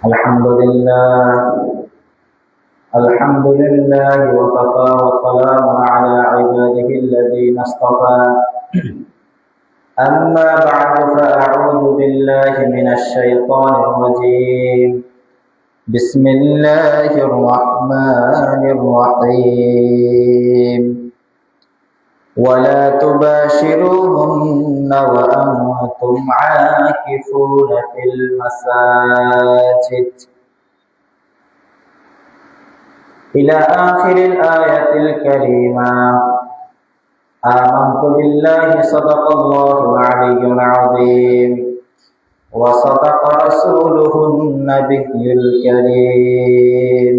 الحمد لله الحمد لله وكفى وسلام على عباده الذين اصطفى أما بعد فأعوذ بالله من الشيطان الرجيم بسم الله الرحمن الرحيم ولا تباشروهن وأنتم عاكفون في المساجد إلى آخر الآية الكريمة. آمنت بالله صدق الله العلي العظيم وصدق رسوله النبي الكريم.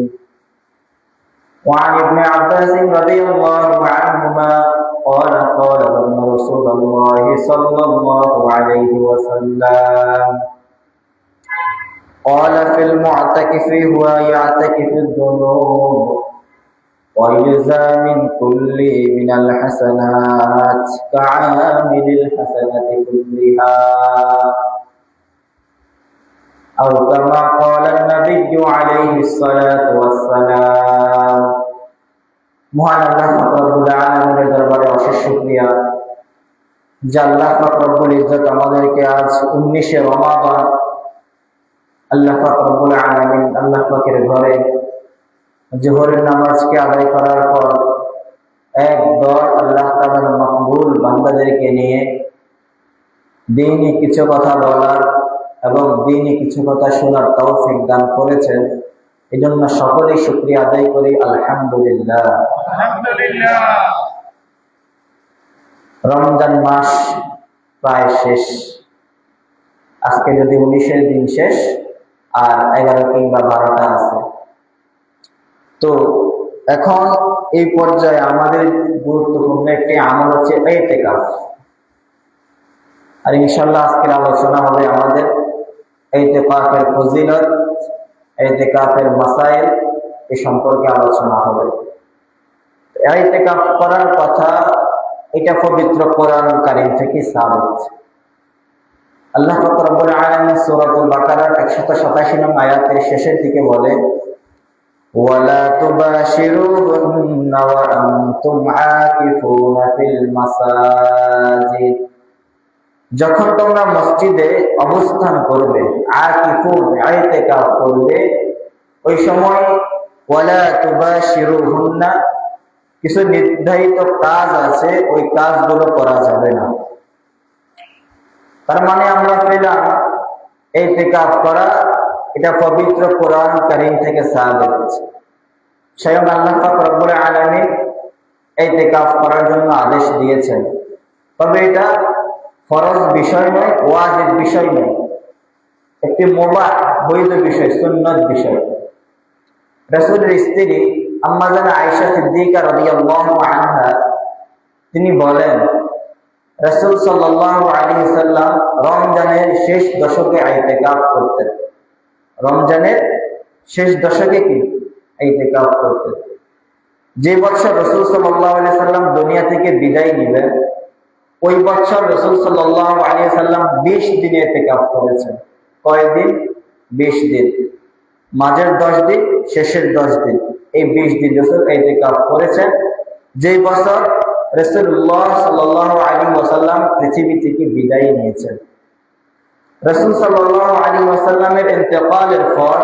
وعن ابن عباس رضي الله عنهما قال رسول الله صلى الله عليه وسلم قال في المعتكف هو يعتكف الذنوب ويجزى من كل من الحسنات كعامل الحسنة كلها أو كما قال النبي عليه الصلاة والسلام. মহান আল্লাহ পাক রব্বুল আলামিনের দরবারে অশেষ শুকরিয়া যে আল্লাহ পাক রব্বুল ইজ্জত আমাদেরকে আজ 19শে রমাদান আল্লাহ পাক রব্বুল আলামিন আল্লাহ পাকের ঘরে জোহরের নামাজকে আদায় করার পর এক দল আল্লাহ তাআলার মকবুল বান্দাদেরকে নিয়ে দ্বীনি কিছু কথা বলার এবং দ্বীনি কিছু কথা শোনার তৌফিক দান করেছেন। এজন্য সকলেই শুকরিয়া আদায় করি আলহামদুলিল্লাহ। আলহামদুলিল্লাহ। রমজান মাস প্রায় শেষ, আজকে যদি 19-এর দিন শেষ আর 11 কিংবা 12টা আছে। তো এখন এই পর্যায়ে আমাদের গুরুত্বপূর্ণ একটি আমল হচ্ছে ইতিকাফ। আর ইনশাআল্লাহ আজকের আলোচনা হবে আমাদের ইতিকাফের ফজিলত, ইতিকাফের মাসাইল এই সম্পর্কে আলোচনা হবে। ইতিকাফ করার কথা এটা পবিত্র কোরআন কারীম থেকে সাবিত। আল্লাহ পাক রব্বুল আলামিন সূরাতুল বাকারার 187 নং আয়াতের শেষের দিকে বলে ওয়ালা তুবাশিরুহুন্না ওয়া আনতুম আকিফুনা ফিল মাসাজিদ। যখন তোমরা মসজিদে অবস্থান করবে, আকিফুন ইতিকাফ করবে, ওই সময় ওয়ালা তুবাশিরুহুন্না কিছু নির্ধারিত কাজ আছে, ওই কাজগুলো করা যাবে না। তার মানে আমরা পেলাম ইতিকাফ করা এটা পবিত্র কোরআন কারীম থেকে সাবিত। স্বয়ং আল্লাহ পাক রব্বুল আলামিন ইতিকাফ করার জন্য আদেশ দিয়েছেন। তবে এটা ফরজ বিষয় নয়, ওয়াজিব বিষয় নয়, একটি মুবাহ বৈধ বিষয়, সুন্নাত বিষয়। রাসূলের স্ত্রী আম্মা জান আয়েশা সিদ্দিকা রাদিয়াল্লাহু আনহা তিনি বলেন রাসূল সাল্লাল্লাহু আলাইহি ওয়াসাল্লাম রমজানের শেষ দশকে ইতিকাফ করতেন। রমজানের শেষ দশকে কি ইতিকাফ করতেন। যে বছর রাসূল সাল্লাল্লাহু আলাইহি ওয়াসাল্লাম দুনিয়া থেকে বিদায় নেবেন, ওই বছর রাসূল সাল্লাল্লাহু আলাইহি ওয়াসাল্লাম 20 দিন ইতিকাফ করেছেন। কয় দিন? 20 দিন। মাঝের 10 দিন, শেষের 10 দিন, এই 20 দিন রাসূল ইতিকাফ করেছেন। যে বছর রাসূলুল্লাহ সাল্লাল্লাহু আলাইহি ওয়াসাল্লাম পৃথিবী থেকে বিদায় নিয়েছেন। রাসূল সাল্লাল্লাহু আলাইহি ওয়াসাল্লামের ইন্তেকালের পর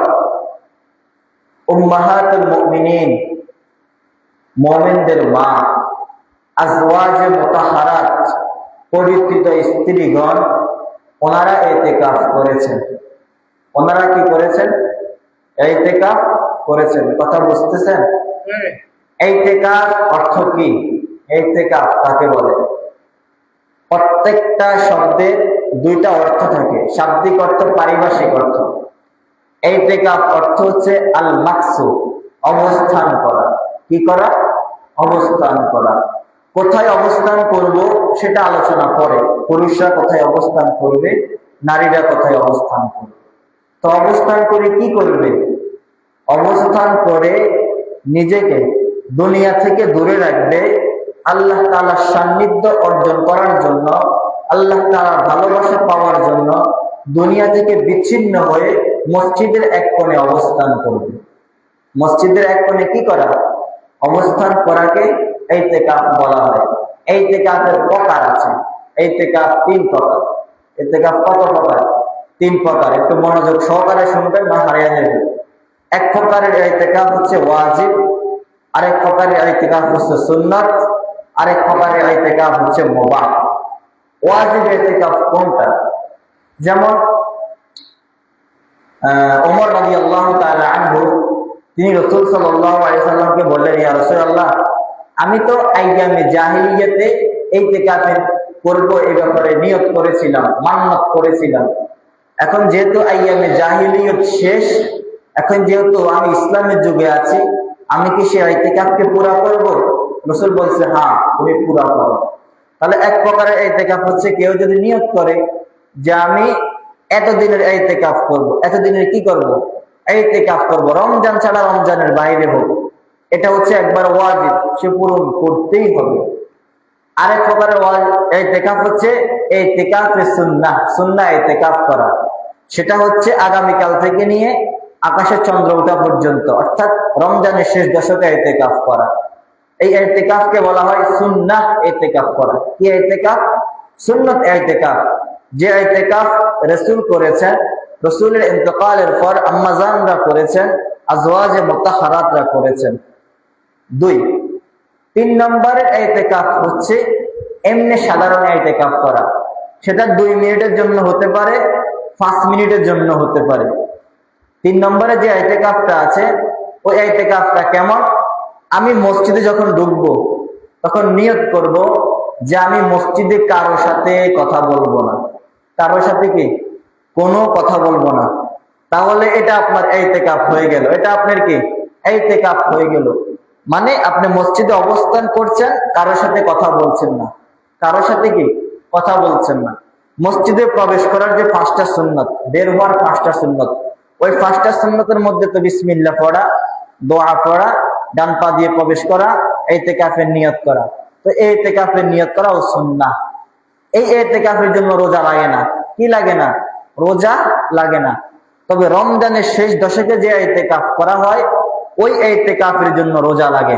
উম্মাহাতুল মুমিনিন, মুমিনদের মা, আজওয়াজে মুতাহহারাত, পবিত্র স্ত্রীগণ, ওনারা ইতিকাফ করেছেন। ওনারা কি করেছেন? ইতিকাফ করেছেন। কথা বুঝতেছেন? ইতিকাফ অর্থ কি? ইতিকাফ কাকে বলে? প্রত্যেকটা শব্দের দুইটা অর্থ থাকে, শাব্দিক অর্থ, পারিভাষিক অর্থ। ইতিকাফ অর্থ হচ্ছে আল মাকসু, অবস্থান করা। কি করা? অবস্থান করা। কোথায় অবস্থান করব সেটা আলোচনা পরে। পুরুষরা কোথায় অবস্থান করবে, নারীরা কোথায় অবস্থান করবে। তো অবস্থান করে কি করবে? অবস্থান করে নিজেকে দুনিয়া থেকে দূরে রাখবে, আল্লাহ তাআলার সান্নিধ্য অর্জন করার জন্য, আল্লাহ তাআলার ভালোবাসা পাওয়ার জন্য, দুনিয়া থেকে বিচ্ছিন্ন হয়ে মসজিদের এক কোণে অবস্থান করবে। মসজিদের এক কোণে কি করা? অবস্থান করাকে ইতিকাফ বলা হয়। ইতিকাফের প্রকার আছে। ইতিকাফ 3 প্রকার। ইতিকাফ কত প্রকার? 3 প্রকার। একটু মনোযোগ সহকারে শুনবেন না হারিয়ে যাবে। এক প্রকারের ইতিকাফ হচ্ছে ওয়াজিব, আরেক প্রকারের ইতিকাফ হচ্ছে সুন্নাত, আরেক প্রকারের ইতিকাফ হচ্ছে মুবাহ। ওয়াজিব ইতিকাফ কোনটা? যেমন ওমর রাদিয়াল্লাহু তাআলা আনহু তিনি রাসূল সাল্লাল্লাহু আলাইহি সাল্লামকে বললেন, ইয়া রাসূলুল্লাহ, আমি তো আইয়ামে জাহিলিয়াতে ইতিকাফের করব এই ব্যাপারে নিয়ত করেছিলাম, মান্নত করেছিলাম। এখন যেহেতু আইয়ামে জাহিলিয়ত শেষ, এখন যেহেতু আমি ইসলামের যুগে আছি, আমি কি সেই ইতিকাফকে পুরা করব? রাসূল বলছে, হ্যাঁ তুমি পুরা করো। তাহলে এক প্রকারের ইতিকাফ হচ্ছে কেউ যদি নিয়ত করে যে আমি এতদিনের ইতিকাফ করব, এতদিনের কি করব? ইতিকাফ করব, রমজান ছাড়া রমজানের বাইরে হোক, এটা হচ্ছে একবার ওয়াজিব, সে পূরণ করতেই হবে। আরেক প্রকারের ইতিকাফ হচ্ছে ইতিকাফে সুন্নাহ, সুন্নাহ ইতিকাফ করা। সেটা হচ্ছে আগামীকাল থেকে নিয়ে আকাশের চন্দ্র ওঠা পর্যন্ত, অর্থাৎ রমজানের শেষ দশকে ইতিকাফ করা। এই ইতিকাফকে বলা হয় সুন্নাহ ইতিকাফ করা। কি ইতিকাফ? সুন্নাত ইতিকাফ। যে ইতিকাফ রাসূল করেছেন, রাসূলের ইন্তেকালের পর আম্মাজানরা করেছেন, আজওয়াজে মুতাহহারাতরা করেছেন। 2 3 নম্বরের ইতিকাফ হচ্ছে এমনি সাধারণ ইতিকাফ করা। সেটা 2 মিনিটের জন্য হতে পারে, 5 মিনিটের জন্য হতে পারে। 3 নম্বরে যে ইতিকাফটা আছে, ওই ইতিকাফটা কেমন? আমি মসজিদে যখন ঢুকবো তখন নিয়ত করব যে আমি মসজিদে কারোর সাথে কথা বলবো না। কারোর সাথে কি? কোনো কথা বলবো না। তাহলে এটা আপনার ইতিকাফ হয়ে গেল। এটা আপনার কি? ইতিকাফ হয়ে গেল। মানে আপনি মসজিদে অবস্থান করছেন, কারোর সাথে কথা বলছেন না, কারোর সাথে কি কথা বলছেন না। মসজিদে প্রবেশ করার যে 5টা সুন্নাত, বের হওয়ার 5টা সুন্নাত, ওই 5টা সুন্নাতের মধ্যে তো বিসমিল্লাহ পড়া, দোয়া পড়া, ডান পা দিয়ে প্রবেশ করা, ইতিকাফের নিয়ত করা। তো এই ইতিকাফের নিয়ত করা ও সুন্নাহ। এই ইতিকাফের জন্য রোজা লাগে না। কি লাগে না? রোজা লাগে না। তবে রমজানের শেষ দশকে যে ইতিকাফ করা হয়, ওই ইতিকাফের জন্য রোজা লাগে।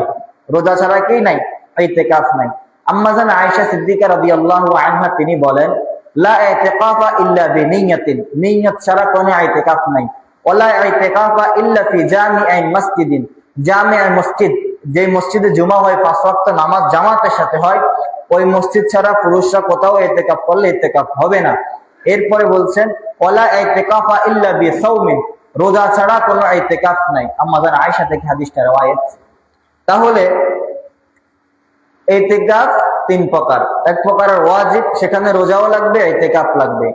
রোজা ছাড়া কি নাই? ইতিকাফ নাই। আম্মা জান আয়েশা সিদ্দিকা রাদিয়াল্লাহু আনহা তিনি বলেন, লা ইতিকাফা ইল্লা বিনিয়াতিন, নিয়ত ছাড়া কোনো ইতিকাফ নাই। ওয়ালা ইতিকাফা ইল্লা ফি জামিআইন মাসজিদিন, জামিআ মসজিদ, যে মসজিদে জুমা হয় 5 ওয়াক্ত নামাজ জামাতের সাথে হয়, ওই মসজিদ ছাড়া পুরুষরা কোথাও ইতিকাফ করলে ইতিকাফ হবে না। এরপরে বলছেন ওয়ালা ইতিকাফা ইল্লা বিসাওমিন, রোজা ছাড়া কোনো ইতিকাফ নাই। আম্মা জান আয়েশা থেকে হাদিসটা রওয়ায়াত। তাহলে ইতিকাফ 3 প্রকার। এক প্রকারের ওয়াজিব, সেখানে রোজাও লাগবে, ইতিকাফ লাগবে।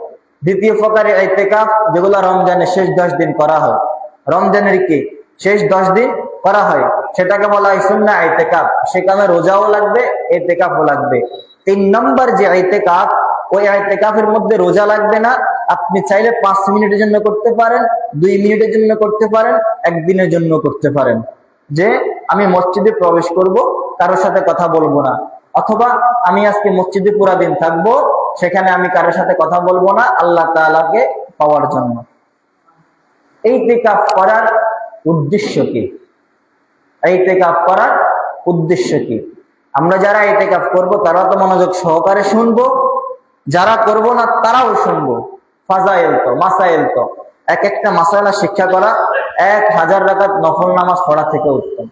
দ্বিতীয় প্রকারের ইতিকাফ যেগুলো রমজানের শেষ 10 দিন করা হয়, রমজানের কি শেষ 10 দিন করা হয়, সেটাকে বলা হয় সুন্নাহ ইতিকাফ। সেখানে রোজাও লাগবে, ইতিকাফও লাগবে। 3 নম্বর যে ইতিকাফ, ওই ইতিকাফের মধ্যে রোজা লাগবে না। আপনি চাইলে 5 মিনিটের জন্য করতে পারেন, 2 মিনিটের জন্য করতে পারেন, 1 দিনের জন্য করতে পারেন। যে আমি মসজিদে প্রবেশ করব, কারোর সাথে কথা বলবো না, অথবা আমি আজকে মসজিদে পুরা দিন থাকবো, সেখানে আমি কারোর সাথে কথা বলবো না, আল্লাহ তাআলাকে পাওয়ার জন্য। ইতিকাফ করার উদ্দেশ্য কি? ইতিকাফ করার উদ্দেশ্য কি? আমরা যারা ইতিকাফ করব তারা তো মনোযোগ সহকারে শুনবো, যারা করব না তারাও শুনবো। ফাজাইল তো, মাসাইল তো, এক একটা মাসালা শিক্ষা করা 1000 রাকাত নফল নামাজ পড়া থেকে উত্তম।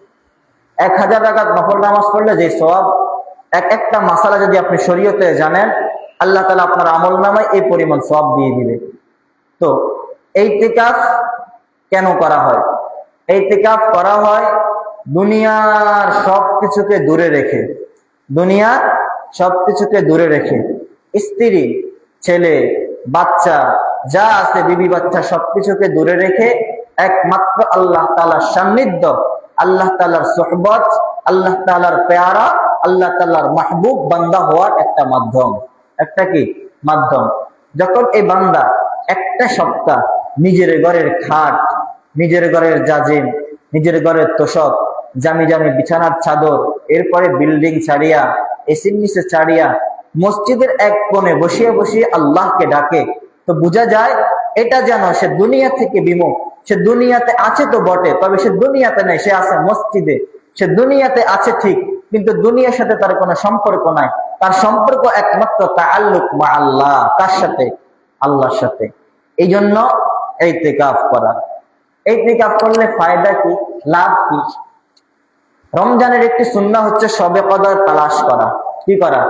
1000 রাকাত নফল নামাজ পড়লে যে সওয়াব, এক একটা মাসালা যদি আপনি শরীয়তে জানেন, আল্লাহ তাআলা আপনার আমলনামায় এই পরিমাণ সওয়াব দিয়ে দিবে। তো ইতিকাফ কেন করা হয়? ইতিকাফ করা হয় দুনিয়ার সবকিছুকে দূরে রেখে, দুনিয়ার সবকিছুকে দূরে রেখে, স্ত্রী, ছেলে, বাচ্চা যা আছে, বিবি বাচ্চা সবকিছুকে দূরে রেখে একমাত্র আল্লাহ তাআলার সান্নিধ্য, আল্লাহ তাআলার সুহবত, আল্লাহ তাআলার পেয়ারা, আল্লাহ তাআলার মাহবুব বান্দা হওয়ার একটা মাধ্যম। একটা কি মাধ্যম? যখন এই বান্দা একটা সপ্তাহ নিজের ঘরের খাট, নিজের ঘরের জাজিম, নিজের ঘরের তোশক, জামি জামি বিছানার চাদর, এরপরে বিল্ডিং ছাড়িয়া, এসির নিচে ছাড়িয়া মসজিদের এক কোণে বসিয়ে বসিয়ে আল্লাহকে ডাকে, তো বোঝা যায় এটা যেন সে দুনিয়া থেকে বিমুখ। সে দুনিয়াতে আছে তো বটে, তবে সে দুনিয়াতে নাই, সে আছে মসজিদে। সে দুনিয়াতে আছে ঠিক, কিন্তু দুনিয়ার সাথে তার কোনো সম্পর্ক নাই। তার সম্পর্ক একমাত্র তাআল্লুক মা আল্লাহ, কার সাথে? আল্লাহর সাথে। এই জন্য ইতিকাফ করা। ইতিকাফ করলে ফায়দা কি, লাভ কি? রমজানের একটি সুন্নাহ হচ্ছে শবে কদর তালাশ করা। কি করা?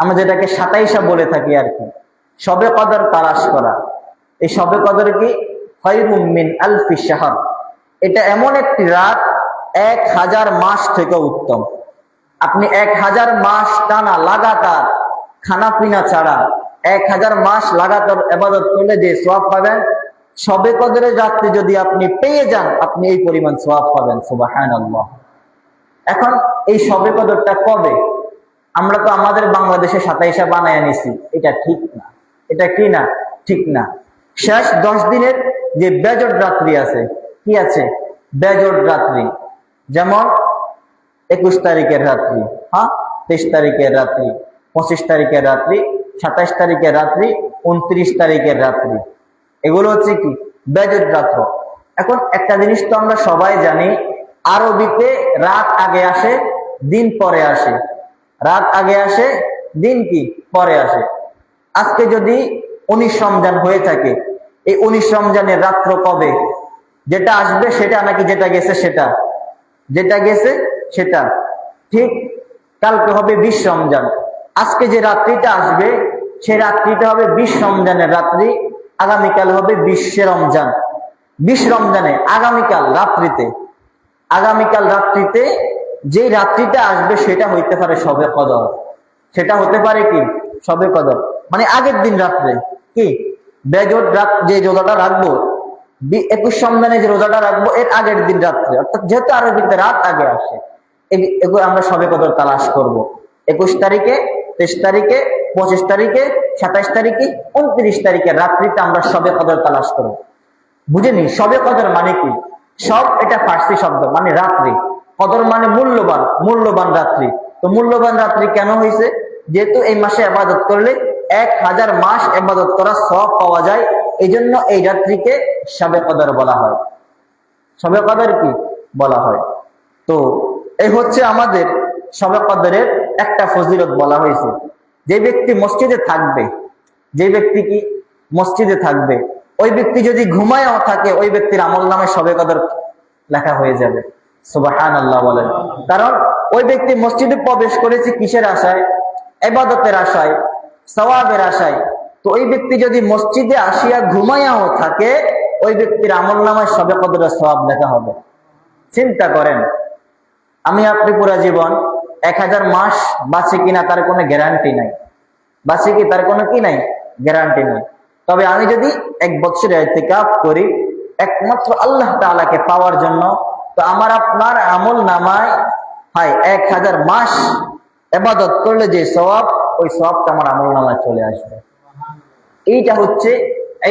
আমরা যেটাকে 27 বলে থাকি আর কি, শবে কদর তালাশ করা। এই শবে কদর কি? খায়রুম মিন আলফি শাহর। এটা এমন একটি রাত 1000 মাস থেকে উত্তম। আপনি 1000 মাস টানা লাগাতার খানা পিনা ছাড়া 1000 মাস লাগাতার ইবাদত করলে যে সওয়াব পাবেন, শবে কদরের রাত্রে যদি আপনি পেয়ে যান, আপনি এই পরিমাণ সওয়াব পাবেন। সুবহানাল্লাহ। এখন এই শবে কদরটা কবে? আমরা তো আমাদের বাংলাদেশে 27 বানায় নিছি, এটা ঠিক না। এটা কি না? ঠিক না। শেষ 10 দিনের যে বেজোড় রাত্রি আছে, কি আছে? বেজোড় রাত্রি, যেমন 21 তারিখের রাত্রি, 23 তারিখের রাত্রি, 25 তারিখের রাত্রি, 27 তারিখের রাত্রি, 29 তারিখের রাত্রি, এগুলো হচ্ছে কি? বেজোড় রাত্র। এখন একটা জিনিস তো আমরা সবাই জানি, আরবিতে রাত আগে আসে, দিন পরে আসে। রাত আগে আসে, দিন কি? পরে আসে। আজকে যদি 19 রমজান হয়ে থাকে, এই 19 রমজানের রাত্র কবে? যেটা আসবে সেটা নাকি যেটা গেছে সেটা? যেটা গেছে সেটা। ঠিক কালকে হবে 20 রমজান। আজকে যে রাত্রিটা আসবে সেই রাত্রিটা হবে 20 রমজানের রাত্রি, আগামীকাল হবে 20 রমজান। 20 রমজানে আগামীকাল রাত্রিতে, আগামীকাল রাত্রিতে যে রাত্রিটা আসবে সেটা হইতে পারে শবে কদর। সেটা হতে পারে কি? শবে কদর। মানে আগের দিন রাত্রে কি? বেজোড় রাত যে রোজাটা রাখবো, 21 রমজানে যে রোজাটা রাখবো, এর আগের দিন রাত্রে, অর্থাৎ যেহেতু আরবিতে রাত আগে আসে, এগুলো আমরা শবে কদর তালাশ করব। 21 তারিখে, 23 তারিখে, 25 তারিখে, 27 তারিখে, 29 তারিখে রাত্রিতে আমরা শবে কদর তালাশ করব। বুঝেনি? শবে কদর মানে কি? সব এটা ফার্সি শব্দ, মানে রাত্রি। কদর মানে মূল্যবান, মূল্যবান রাত্রি। তো মূল্যবান রাত্রি কেন হয়েছে? যেহেতু এই মাসে ইবাদত করলে 1000 মাস ইবাদত করার সওয়াব পাওয়া যায়, এই জন্য এই রাত্রিকে শবে কদর বলা হয়। শবে কদর কি বলা হয়? তো এই হচ্ছে আমাদের শবে কদরের একটা ফজিলত বলা হয়েছে। যে ব্যক্তি মসজিদে থাকবে, যে ব্যক্তি কি মসজিদে থাকবে, ওই ব্যক্তি যদি ঘুমায়ও থাকে, ওই ব্যক্তির আমলনামায় শবে কদর লেখা হয়ে যাবে। সুবহানাল্লাহ বলেন। কারণ ওই ব্যক্তি মসজিদে প্রবেশ করেছে কিসের আশায়? ইবাদতের আশায়, সওয়াবের আশায়। তো ওই ব্যক্তি যদি মসজিদে আসিয়া ঘুমায়াও থাকে, ওই ব্যক্তির আমলনামায় শবে কদরের সওয়াব লেখা হবে। চিন্তা করেন, আমি আপনি পুরা জীবন 1000 মাস বাঁচি কিনা তার কোনো গ্যারান্টি নাই। বাঁচি কি তার কোনো কি নাই? গ্যারান্টি নাই। তবে আমি যদি 1 বছর ইতিকাফ করি একমাত্র আল্লাহ তাআলাকে পাওয়ার জন্য, তো আমার আপনার আমল নামায় 1000 মাস ইবাদত করলে যে সওয়াব, ওই সওয়াবটা আমার আমল নামায় চলে আসবে। এইটা হচ্ছে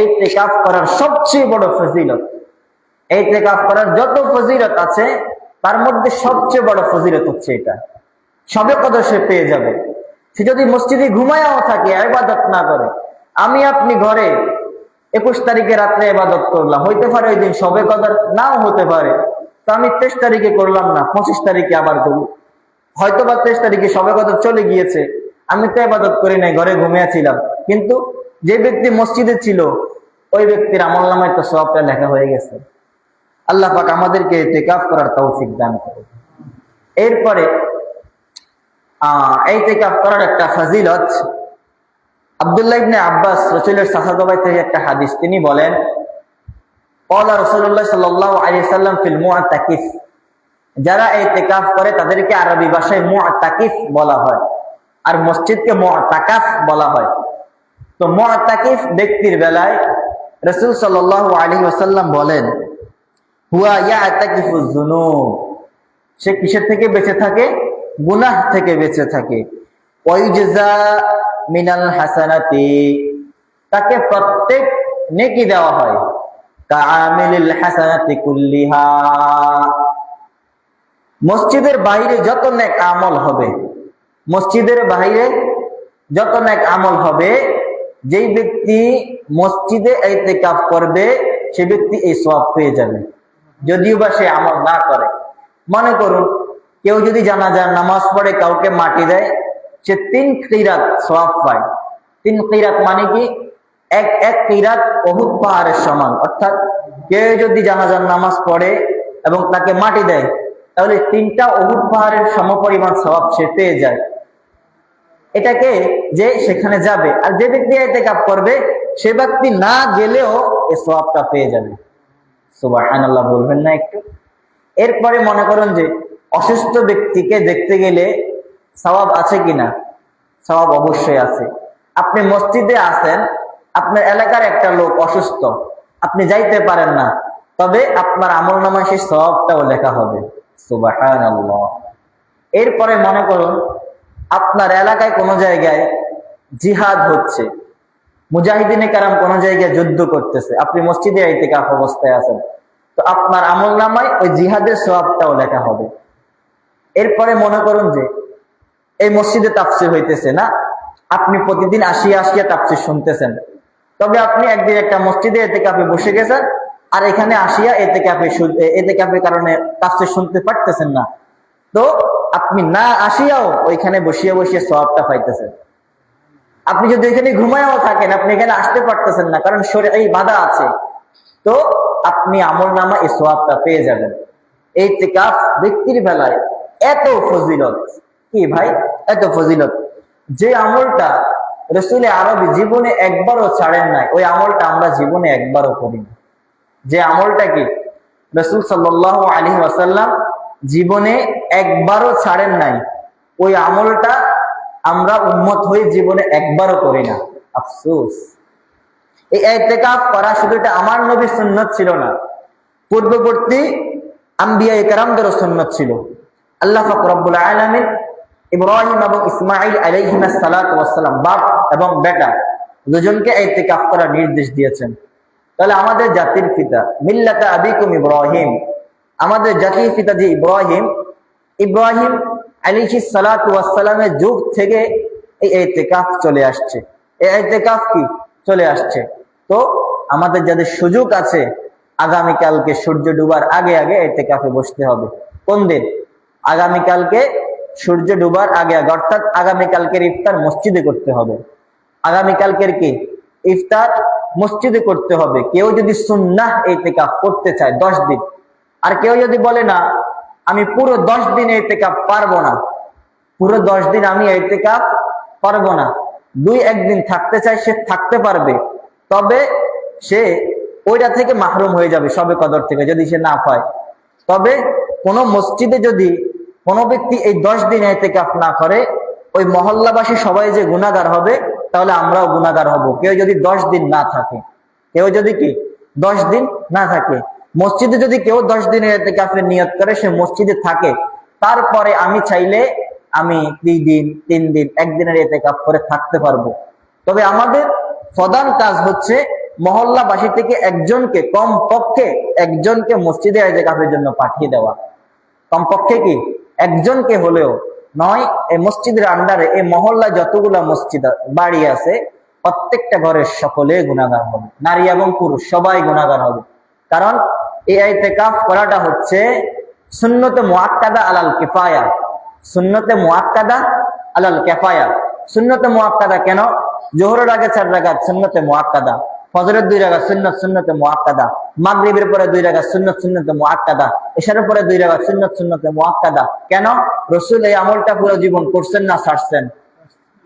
ইতিকাফ করার সবচেয়ে বড় ফজিলত। ইতিকাফ করার যত ফজিলত আছে তার মধ্যে সবচেয়ে বড় ফজিলত হচ্ছে এটা। শবে কদর সে পেয়ে যাবে। সে যদি মসজিদে ঘুমায়াও থাকে, ইবাদত না করে, আমি আপনি ঘরে 21 তারিখে রাত্রে ইবাদত করলাম, হইতে পারে ওই দিন শবে কদর নাও হতে পারে। তো আমি 23 তারিখে করলাম না, 25 তারিখে আবার করব। হয়তো বা 23 তারিখে শবে কদর চলে গিয়েছে, আমি তো ইবাদত করি নাই, ঘরে ঘুমিয়েছিলাম। কিন্তু যে ব্যক্তি মসজিদে ছিল, ওই ব্যক্তির আমলনামায় তো সওয়াবটা লেখা হয়ে গেছে। আল্লাহ পাক আমাদেরকে ইতিকাফ করার তৌফিক দান করুন। এরপরে ইতিকাফ করার একটা ফজিলত, আব্দুল্লাহ ইবনে আব্বাস রাসূলের সাহাবা ভাই থেকে একটা হাদিস, তিনি বলেন, ক্বালা রাসূলুল্লাহ সাল্লাল্লাহু আলাইহি সাল্লাম ফিল মুআতাকিফ, যারা ইতিকাফ করে তাদেরকে আরবি ভাষায় মুআতাকিফ বলা হয়, আর মসজিদকে মুআতাকাফ বলা হয়। তো মুআতাকিফ ব্যক্তির বেলায় রাসূল সাল্লাল্লাহু আলাইহি ওয়াসাল্লাম বলেন, হুয়া ইয়াতাকিফু যুনুব, সে কিসের থেকে বেঁচে থাকে? গুনাহ থেকে বেঁচে থাকে। ওয়াইজা মিনাল হাসানাতি, তাকে প্রত্যেক নেকি দেওয়া হয়। কাআমিলিল হাসানাতি কুল্লিহা, মসজিদের বাইরে যত নেক আমল হবে, মসজিদের বাইরে যত নেক আমল হবে, যেই ব্যক্তি মসজিদে ইতিকাফ করবে সে ব্যক্তি এই সওয়াব পেয়ে যাবে, যদিও বা সে আমল না করে। মনে করুন কেউ যদি জানাজার নামাজ পড়ে কাউকে মাটি দেয়, সে 3 কিরাত সওয়াব পায়। 3 কিরাত মানে কি? এক কিরাত উহুদ পাহাড়ের সমান। অর্থাৎ কেউ যদি জানাজার নামাজ পড়ে এবং তাকে মাটি দেয়, তাহলে 3টা উহুদ পাহাড়ের সমপরিমাণ সওয়াব সে পেয়ে যায়। এটাকে যে সেখানে যাবে, আর যে ব্যক্তি ইতিকাফ করবে সে ব্যক্তি না গেলেও এই সওয়াবটা পেয়ে যাবে। সুবহানাল্লাহ বলবেন না একটু? এরপরে মনে করুন যে অসুস্থ ব্যক্তিকে দেখতে গেলে সওয়াব আছে কিনা? সওয়াব অবশ্যই আছে। আপনি মসজিদে আছেন, আপনার এলাকার একটা লোক অসুস্থ, আপনি যাইতে পারেন না, তবে আপনার আমলনামায় সেই সওয়াবটাও লেখা হবে। সুবহানাল্লাহ। এরপরে মনে করুন আপনার এলাকায় কোনো জায়গায় জিহাদ হচ্ছে, মুজাহিদিনে কারাম কোনো জায়গায় যুদ্ধ করতেছে, আপনি মসজিদে ইতিকাফ অবস্থায় আছেন, তো আপনার আমলনামায় ওই জিহাদের সওয়াবটাও লেখা হবে। এরপরে মনে করুন যে এই মসজিদে তাফসীর হইতেছে না, আপনি প্রতিদিন আসিয়া আসিয়া তাফসীর শুনতেছেন, তবে আপনি একদিন একটা মসজিদে ইতিকাফে বসে গেছেন, আর এখানে আসিয়া ইতিকাফের কারণে তাফসীর শুনতে পারতেছেন না, তো আপনি না আসিয়াও ওইখানে বসিয়ে বসিয়ে সওয়াবটা পাইতেছেন। আপনি যদি এখানে ঘুমায়ও থাকেন, আপনি এখানে আসতে পারতেছেন না কারণ শরীরে বাধা আছে, তো আপনি আমলনামা এই সওয়াবটা পেয়ে যাবেন। ইতিকাফ ব্যক্তির বেলায় এত ফজিলত, কি ভাই, এত ফজিলত, যে আমলটা রাসূল আরবী জীবনে একবারও ছাড়েন নাই, ওই আমলটা আমরা জীবনে একবারও করি না। যে আমলটা কি রাসূল সাল্লাল্লাহু আলাইহি ওয়াসাল্লাম জীবনে একবারও ছাড়েন নাই, ওই আমলটা আমরা উম্মত হয়ে জীবনে একবারও করি না। আফসোস। এই ইতিকাফ করা শুধু এটা আমার নবীর সুন্নাত ছিল না, পূর্ববর্তী আম্বিয়া কেরামদের সুন্নাত ছিল। আল্লাহ পাক রব্বুল আলামিন ইব্রাহিম এবং ইসমাঈল আলাইহিস সালাতু ওয়াস সালাম, বাপ এবং বেটা দুজনকে ইতিকাফ করার নির্দেশ দিয়েছেন। তাহলে আমাদের জাতির পিতা মিল্লাতা আবিকুম ইব্রাহিম, আমাদের জাতির পিতা যে ইব্রাহিম আলাইহিস সালাতু ওয়াস সালামের যুগ থেকে এই ইতিকাফ চলে আসছে। এই ইতিকাফ কি চলে আসছে। তো আমাদের যাদের সুযোগ আছে আগামীকালকে সূর্য ডুবার আগে আগে ইতিকাফে বসতে হবে। কোন দিন? আগামীকালকে সূর্য ডুবার আগে আগে, অর্থাৎ আগামীকালকের ইফতার মসজিদে করতে হবে। আগামীকালকের কি ইফতার মসজিদে করতে হবে। কেউ যদি সুন্নাহ ইতিকাফ করতে চায় 10 দিন, আর কেউ যদি বলে না আমি পুরো 10 দিন ইতিকাফ পারবো না, পুরো 10 দিন আমি ইতিকাফ পারবো না, 2-1 দিন থাকতে চায়, সে থাকতে পারবে, তবে সে ওইটা থেকে মাহরুম হয়ে যাবে, সবে কদর থেকে, যদি সে না পায়। তবে কোন মসজিদে যদি কোনো ব্যক্তি এই 10 দিন ইতিকাফ না করে, ওই মহল্লাবাসী সবাই যে গুনাহগার হবে, তাহলে আমরাও গুনাহগার হব। কেউ যদি 10 দিন না থাকে, কেউ যদি কি 10 দিন না থাকে, মসজিদে যদি কেউ 10 দিনের ইতিকাফের নিয়ত করে, সে মসজিদে থাকে, তারপরে আমি চাইলে আমি 2 দিন 3 দিন 1 দিনের ইতিকাফ করে থাকতে পারবো। তবে আমাদের প্রধান কাজ হচ্ছে মহল্লাবাসী থেকে একজনকে, কমপক্ষে একজনকে মসজিদে ইতিকাফের জন্য পাঠিয়ে দেওয়া। কমপক্ষে কি একজনকে হলেও নয়, এই মসজিদের আন্ডারে এই মহল্লা যতগুলা মসজিদ বাড়ি আছে, প্রত্যেকটা ঘরের সকলে গুনাহগার হবে, নারী এবং পুরুষ সবাই গুনাহগার হবে। কারণ এই ইতিকাফ করাটা হচ্ছে সুন্নতে মুআক্কাদা আলাল কিফায়া। সুন্নতে মুআক্কাদা আলাল কিফায়া। সুন্নতে মুআক্কাদা কেন? জোহরের আগে 4 রাকাত সুন্নতে মুআক্কাদা, ফজরের 2 রাকাত সুন্নাত সুন্নতে মুআক্কাদা, মাগরিবের পরে 2 রাকাত সুন্নাত সুন্নতে মুআক্কাদা, ইশারের পরে 2 রাকাত সুন্নাত সুন্নতে মুআক্কাদা। কেন? রাসূল এই আমলটা পুরো জীবন করছেন না ছাড়ছেন?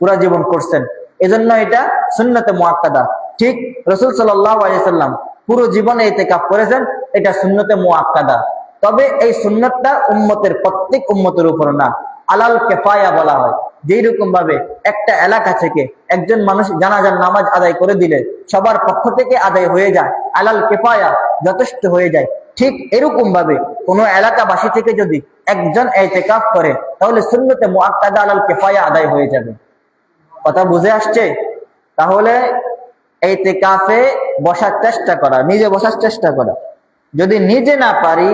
পুরো জীবন করছেন, এজন্য এটা সুন্নতে মুআক্কাদা। ঠিক রাসূল সাল্লাল্লাহু আলাইহি সাল্লাম পুরো জীবনে ইতিকাফ করেছেন, এটা সুন্নতে মুআক্কাদা। তবে এই সুন্নতটা উম্মতের প্রত্যেক উম্মতের উপর না, আলাল কিফায়া বলা হয়। যেই রকম ভাবে একটা এলাকা থেকে একজন মানুষ জানাজার নামাজ আদায় করে দিলে সবার পক্ষ থেকে আদায় হয়ে যায়, আলাল কিফায়া, যথেষ্ট হয়ে যায়, ঠিক এরকম ভাবে কোন এলাকাবাসী থেকে যদি একজন ইতিকাফ করে, তাহলে সুন্নতে মুআক্কাদা আলাল কিফায়া আদায় হয়ে যাবে। কথা বুঝে আসছে? তাহলে ইতিকাফে বসার চেষ্টা করা, নিজে বসার চেষ্টা করা, যদি নিজে না পারি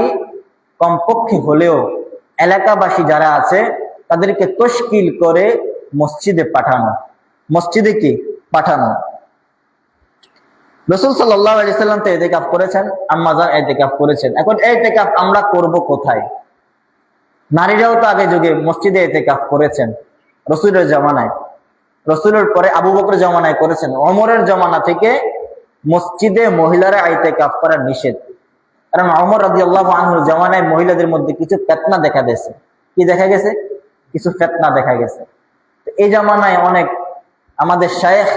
কমপক্ষে হলেও এলাকাবাসী যারা আছে তাদেরকে তশকিল করে মসজিদে পাঠানো। মসজিদে কি পাঠানো। রাসূল সাল্লাল্লাহু আলাইহি সাল্লাম তো ইতিকাফ করেছেন, আম্মা জান ইতিকাফ করেছেন। এখন ইতিকাফ আমরা করব কোথায়? নারীরাও তো আগে যুগে মসজিদে ইতিকাফ করেছেন, রাসূলের জামানায়, রাসূলের পরে আবু বকরের জামানায় করেছেন, ওমরের জামানা থেকে মসজিদে মহিলারা ইতিকাফ করা নিষেধ। কারণ ওমর রাদিয়াল্লাহু আনহুর জামানায় মহিলাদের মধ্যে কিছু ফিতনা দেখা গেছে। কি দেখা গেছে? কিছু ফিতনা দেখা গেছে। এই জামানায় অনেক আমাদের শায়েখ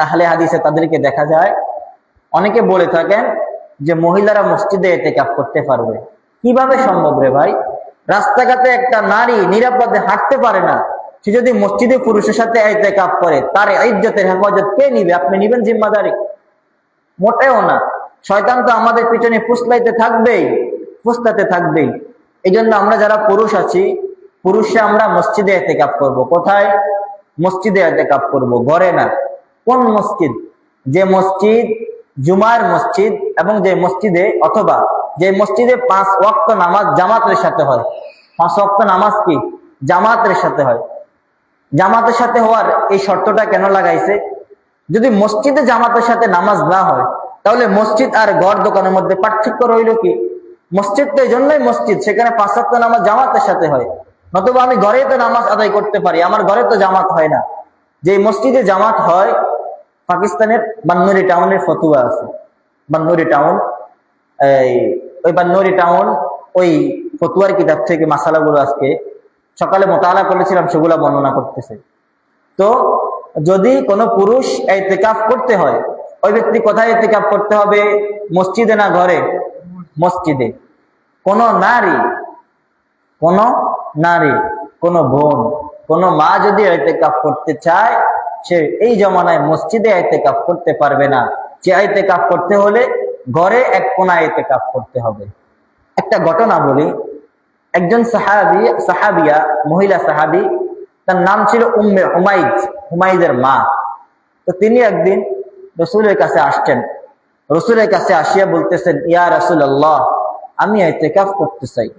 আহলে হাদিসে তাদেরকে দেখা যায়, অনেকে বলে থাকেন যে মহিলারা মসজিদে ইতিকাফ করতে পারবে। কিভাবে সম্ভব রে ভাই? রাস্তাঘাটে একটা নারী নিরাপদে হাঁটতে পারে না, সে যদি মসজিদে পুরুষের সাথে ইতিকাফ করে, তার ইজ্জতের হেফাজত কে নিবে? আপনি নিবেন জিম্মাদারি? মোটেও না। শয়তান তো আমাদের পিছনে ফুসলাইতে থাকবেই, ফুসলাতে থাকবেই। এই জন্য আমরা যারা পুরুষ আছি, পুরুষরা আমরা মসজিদে ইতিকাফ করব। কোথায়? মসজিদে ইতিকাফ করব, ঘরে না। কোন মসজিদ? যে মসজিদ জুমার মসজিদ, এবং যে মসজিদে অথবা যে মসজিদে 5 ওয়াক্ত নামাজ জামাতের সাথে হয়। 5 ওয়াক্ত নামাজ কি জামাতের সাথে হয়? জামাতের সাথে হওয়ার এই শর্তটা কেন লাগাইছে? যদি মসজিদে জামাতের সাথে নামাজ না হয়, তাহলে মসজিদ আর ঘর দোকানের মধ্যে পার্থক্য রইল কি? মসজিদ তো এই জন্যই মসজিদ, সেখানে 5 ওয়াক্ত নামাজ জামাতের সাথে হয়। নতুবা আমি ঘরে তো নামাজ আদায় করতে পারি, আমার ঘরে তো জামাত হয় না। যে মসজিদে জামাত হয়, পাকিস্তানের বান্নুরি টাউনের ফতুয়া আছে, বান্নুরি টাউন, ওই বান্নুরি টাউন ওই ফতুয়ার কিতাব থেকে মাসালাগুলো আজকে সকালে মোতালা করেছিলাম, সেগুলো বর্ণনা করতেছে। তো যদি কোনো পুরুষ ইতিকাফ করতে হয়, ওই ব্যক্তি কোথায় ইতিকাফ করতে হবে? মসজিদে না ঘরে? মসজিদে। কোন নারী, কোন বোন, কোন মা যদি ইতিকাফ করতে চায়, সে এই জমানায় মসজিদে ইতিকাফ করতে পারবে না। যে ইতিকাফ করতে হলে ঘরে এক কোণায় ইতিকাফ করতে হবে। একটা ঘটনা বলি। একজন সাহাবিয়া, মহিলা সাহাবী, তার নাম ছিল উম্মে হুমাইদ, হুমাইদের মা। তো তিনি একদিন রাসূলের কাছে আসছেন। রাসূলের কাছে আসিয়া বলতেছেন, ইয়া রাসূলুল্লাহ, আমি ইতিকাফ করতে চাই।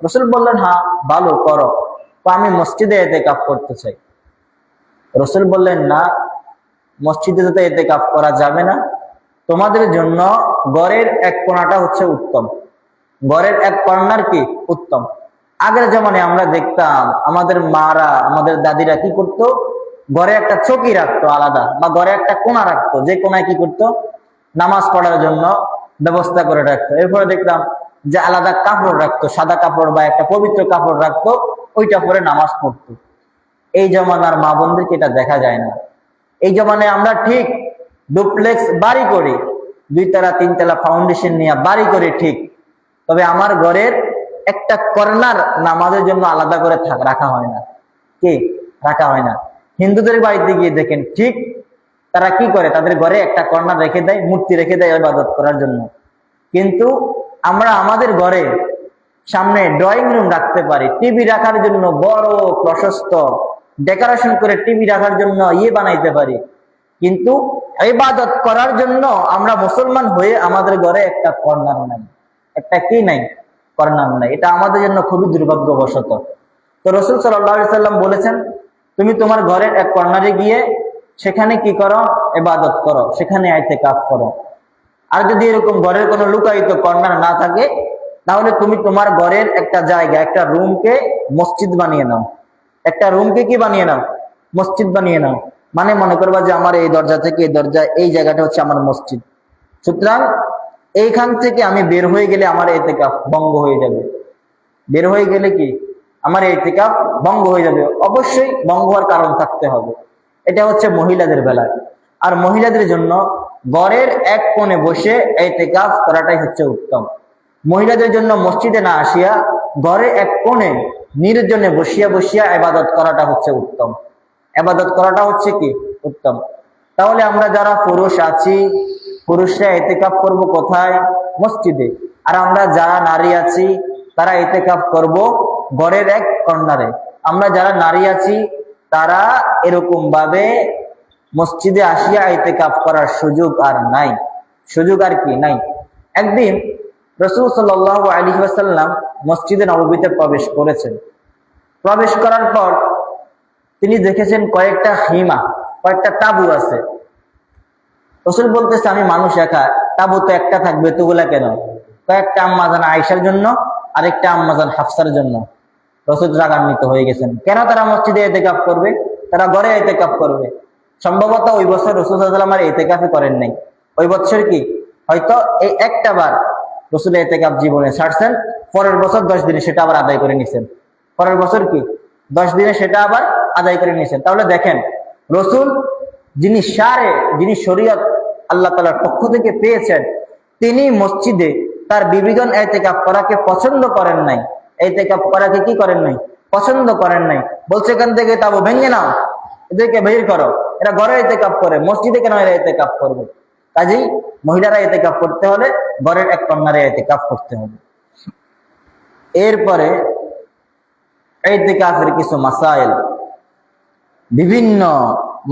রাসূল বললেন, হ্যাঁ ভালো করো, তো আমি মসজিদে ইতিকাফ করতে চাই। রাসূল বললেন, না, মসজিদে তো ইতিকাফ করা যাবে না, তোমাদের জন্য ঘরের এক কোণাটা হচ্ছে উত্তম। ঘরের এক কর্নার কি উত্তম। আগের জমানে আমরা দেখতাম আমাদের মারা, আমাদের দাদিরা কি করতো? ঘরে একটা চৌকি রাখতো আলাদা, বা ঘরে একটা কোণা রাখতো, যে কোণায় কি করতো? নামাজ পড়ার জন্য ব্যবস্থা করে রাখতো। এরপরে দেখতাম যে আলাদা কাপড় রাখতো, সাদা কাপড় বা একটা পবিত্র কাপড় রাখতো, ওইটা পরে নামাজ পড়তো। এই জমানার মা বোনদেরকে এটা দেখা যায় না। এই জমানায় আমরা ঠিক ডুপ্লেক্স বাড়ি করি, 2 তলা 3 তলা ফাউন্ডেশন নিয়ে বাড়ি করি ঠিক, তবে আমার ঘরের একটা কর্নার নামাজের জন্য আলাদা করে রাখা হয় না। কি রাখা হয় না? হিন্দুদের বাড়িতে গিয়ে দেখেন, ঠিক তারা কি করে? তাদের ঘরে একটা কর্নার রেখে দেয়, মূর্তি রেখে দেয় ইবাদত করার জন্য। কিন্তু আমরা আমাদের ঘরে সামনে ড্রয়িং রুম রাখতে পারি, টিভি রাখার জন্য বড় প্রশস্ত ডেকোরেশন করে টিভি রাখার জন্য বানাইতে পারি। কিন্তু ইবাদত করার জন্য আমরা মুসলমান হয়ে আমাদের ঘরে একটা কর্নার নাই, একটা কি নাই? কর্নার নাই। এটা আমাদের জন্য খুবই দুর্ভাগ্যবশত। তো রাসূল সাল্লাল্লাহু আলাইহি সাল্লাম বলেছেন, তুমি তোমার ঘরের এক কর্নারে গিয়ে সেখানে কি করো? ইবাদত করো, সেখানে ইতিকাফ করো। আর যদি এরকম ঘরের কোনো লুকায়িত কর্নার না থাকে, তাহলে তুমি তোমার ঘরের একটা জায়গা, একটা রুমকে মসজিদ বানিয়ে নাও। একটা রুমকে কি বানিয়ে নাও? মসজিদ বানিয়ে নাও। মানে মনে করবা যে আমার এই দরজা থেকে এই দরজা, এই জায়গাটা হচ্ছে আমার মসজিদ। সুতরাং এইখান থেকে আমি বের হয়ে গেলে আমার ইতিকাফ ভঙ্গ হয়ে যাবে। বের হয়ে গেলে কি আমার ইতিকাফ ভঙ্গ হয়ে যাবে। অবশ্যই ভঙ্গ হওয়ার কারণ থাকতে হবে। এটা হচ্ছে মহিলাদের বেলায়। আর মহিলাদের জন্য ঘরের এক কোণে বসে ইতিকাফ করাটাই হচ্ছে উত্তম। মহিলাদের জন্য মসজিদে না আসিয়া ঘরে এক কোণে নির্জনে বসিয়া বসিয়া ইবাদত করাটা হচ্ছে উত্তম। ইবাদত করাটা হচ্ছে কি উত্তম। তাহলে আমরা যারা পুরুষ আছি, পুরুষরা ইতিকাফ করব কোথায়? মসজিদে। আর আমরা যারা নারী আছি, তারা ইতিকাফ করব ঘরের এক কর্নারে। আমরা যারা নারী আছি, তারা এরকম ভাবে মসজিদে আসিয়া ইতিকাফ করার সুযোগ আর নাই, সুযোগ আর কি নাই। একদিন রাসূল সাল্লাল্লাহু আলাইহি ওয়াসাল্লাম মসজিদে নববীতে প্রবেশ করেছেন। প্রবেশ করার পর তিনি দেখেছেন কয়েকটা হিমা, কয়েকটা তাঁবু আছে। রাসূল বলতেছে আমি মানুষ একা, তাবুত তো একটা থাকবে, এতগুলা কেন? কয়েকটা আম্মাজান আয়েশার জন্য, আরেকটা আম্মাজান হাফসার জন্য। রাসূল রাগান্বিত হয়ে গেছেন। কেন তারা মসজিদে ইতিকাফ করবে? তারা ঘরে ইতিকাফ করবে। সম্ভবত ওই বছর রাসূল সাল্লাল্লাহু আলাইহি ওয়াসাল্লাম আর ইতিকাফই করেন নাই। ওই বছর কি হয়তো এই একটা বার রাসূল ইতিকাফ জীবনে ছাড়ছেন, পরের বছর 10 দিনে সেটা আবার আদায় করে নিছেন। পরের বছর কি 10 দিনে সেটা আবার আদায় করে নিছেন। তাহলে দেখেন, রাসূল যিনি শরীয়ত আল্লাহ তাআলার পক্ষ থেকে পেয়েছেন, তিনি মসজিদে তার বিবিগণ ইতিকাফ করাকে পছন্দ করেন নাই। ইতিকাফ করাকে কি করেন নাই? পছন্দ করেন নাই। বলছে এখান থেকে তাবু ভেঙে নাও, এদেরকে বের করো, এরা ঘরে ইতিকাফ করে, মসজিদে কেন এরা ইতিকাফ করবে? কাজেই মহিলারা ইতিকাফ করতে হলে ঘরের এক কর্নারে ইতিকাফ করতে হবে। এরপরে ইতিকাফের কিছু মাসাইল, বিভিন্ন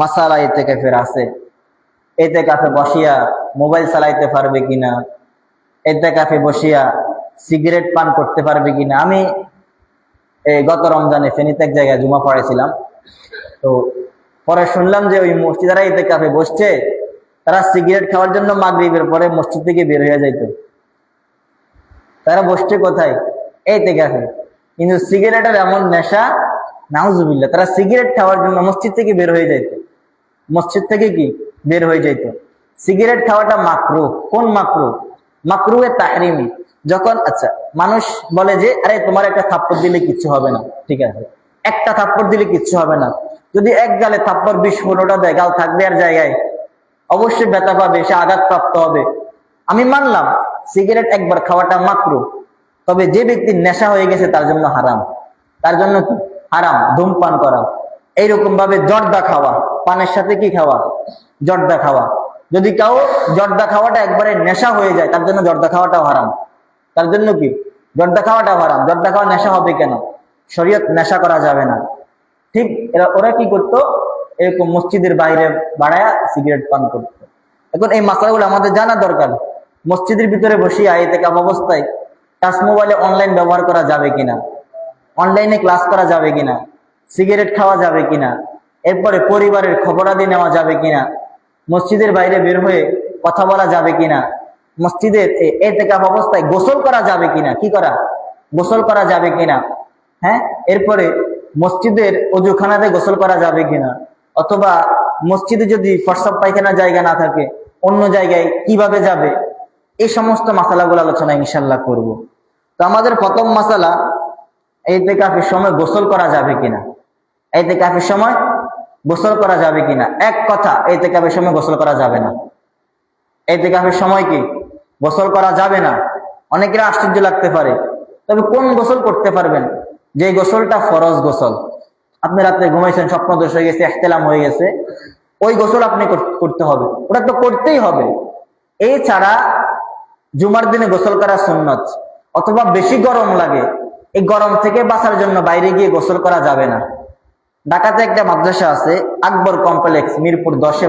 মাসালা ইতিকাফের আছে। ইতিকাফে বসিয়া মোবাইল চালাইতে পারবে কিনা, ইতিকাফে বসিয়া সিগারেট পান করতে পারবে কিনা। আমি গত রমজানে ফেনীতে এক জায়গায় জুমা পড়াইছিলাম, তো পরে শুনলাম যে ওই মসজিদারা ইতিকাফে বসছে, তারা সিগারেট খাওয়ার জন্য মাগরিবের পরে মসজিদ থেকে বের হয়ে যাইত। তারা বসছে কোথায়? ইতিকাফে। কিন্তু সিগারেটের এমন নেশা, নাউজুবিল্লাহ, তারা সিগারেট খাওয়ার জন্য মসজিদ থেকে বের হয়ে যাইত। মসজিদ থেকে কি বের হয়ে যাইত। সিগারেট খাওয়াটা মাকরুহ। কোন মাকরুহ? মাকরুহে তাহরিমি। যখন আচ্ছা মানুষ বলে যে আরে তোমার একটা থাপ্পড় দিলে কিচ্ছু হবে না, ঠিক আছে, একটা থাপ্পড় দিলে কিচ্ছু হবে না। যদি এক গালে থাপ্পড় 20-15টা দেয়, গাল থাকবে আর জায়গায়, অবশ্যই ব্যথা পাবে, সে আঘাতপ্রাপ্ত হবে। আমি মানলাম সিগারেট একবার খাওয়াটা মাকরুহ, তবে যে ব্যক্তির নেশা হয়ে গেছে তার জন্য হারাম। তার জন্য কি হারাম? ধূমপান করা। এইরকম ভাবে জর্দা খাওয়া, পানের সাথে কি খাওয়া? জর্দা খাওয়া। যদি কাউ জর্দা খাওয়াটা একবারে নেশা হয়ে যায়, তার জন্য জর্দা খাওয়াটাও হারাম। তার জন্য কি জর্দা খাওয়াটাও হারাম। জর্দা খাওয়া নেশা হবে কেন? শরীয়ত নেশা করা যাবে না। ঠিক ওরা কি করতো? এরকম মসজিদের বাইরে বাড়ায় সিগারেট পান করতো। এখন এই মাসালাগুলো আমাদের জানা দরকার। মসজিদের ভিতরে বসিয়া ইতিকাফ অবস্থায় টাচ মোবাইলে অনলাইন ব্যবহার করা যাবে কিনা, অনলাইনে ক্লাস করা যাবে কিনা, সিগারেট খাওয়া যাবে কিনা, এরপরে পরিবারের খবরাদি নেওয়া যাবে কিনা, মসজিদের বাইরে বের হয়ে কথা বলা যাবে কিনা, মসজিদের ইতিকাফ অবস্থায় গোসল করা যাবে কিনা, কি করা? গোসল করা যাবে কিনা, হ্যাঁ, এরপরে মসজিদের অজুখানাতে গোসল করা যাবে কিনা, অথবা মসজিদে যদি প্রস্রাব পায়খানা জায়গা না থাকে অন্য জায়গায় কিভাবে যাবে, এই সমস্ত মাসালাগুলো আলোচনা ইনশাল্লাহ করব। তো আমাদের প্রথম মাসালা, ইতিকাফের সময় গোসল করা যাবে কিনা। ইতিকাফের সময় গোসল করা যাবে কিনা? এক কথা, ইতিকাফের সময় গোসল করা যাবে না। ইতিকাফের সময় কি গোসল করা যাবে না? অনেকের আশ্চর্য লাগতে পারে, তবে কোন গোসল করতে পারবেন? যে গোসলটা ফরজ গোসল। আপনি রাত্রে ঘুমাইছেন, স্বপ্নদোষ হয়ে গেছে, ইহতিলাম হয়ে গেছে, ওই গোসল আপনি করতে হবে, ওটা তো করতেই হবে। এছাড়া জুমার দিনে গোসল করা সুন্নত, অথবা বেশি গরম লাগে, এই গরম থেকে বাঁচার জন্য বাইরে গিয়ে গোসল করা যাবে না। ঢাকাতে একটা মাদ্রাসা আছে, আকবর কমপ্লেক্স, মিরপুর 10-এ।